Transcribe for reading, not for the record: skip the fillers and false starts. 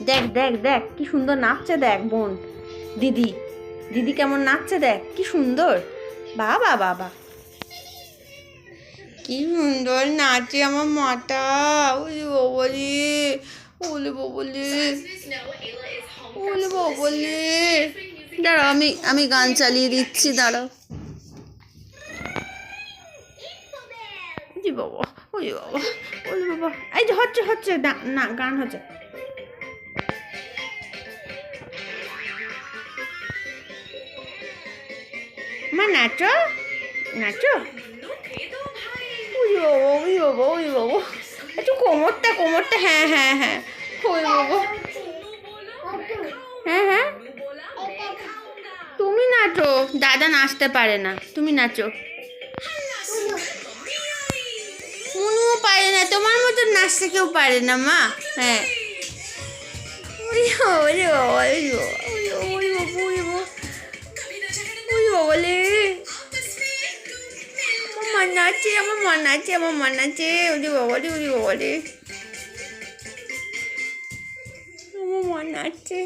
দেখ দেখ দেখ কি সুন্দর নাচছে, দেখ বোন দিদি দিদি কেমন নাচছে, দেখ কি সুন্দর। বাবা বাবা কি সুন্দর নাচে আমার মাটা। ওলে বাবলে, ওলে বাবলে, ওলে বাবলে। দাঁড়াও, আমি গান চালিয়ে দিচ্ছি, দাঁড়াও। জি বাবা, ওলে বাবা, ওলে বাবা। এই যে হচ্ছে হচ্ছে না না, গান হচ্ছে। মা নাচো নাচো। ওই বাবা, ওই বাবা, ওই বাবা। একটু কোমরটা কোমরটা, হ্যাঁ হ্যাঁ হ্যাঁ। ওই বাবা, হ্যাঁ হ্যাঁ। তুমি নাচো, দাদা নাচতে পারে না, তুমি নাচো। মুনুও পারে না, তোমার মতো নাচতে কেউ পারে না মা। হ্যাঁ। ওই ওরে বাবা, ওই বাবা, ওই বাবা, ওই বাবা, ওই বাবা লে। আমার মা নাচে, আমার মা নাচে, আমার মা নাচে। ওরে বাবা রে, ওরে বাবা রে, আমার মা নাচছে।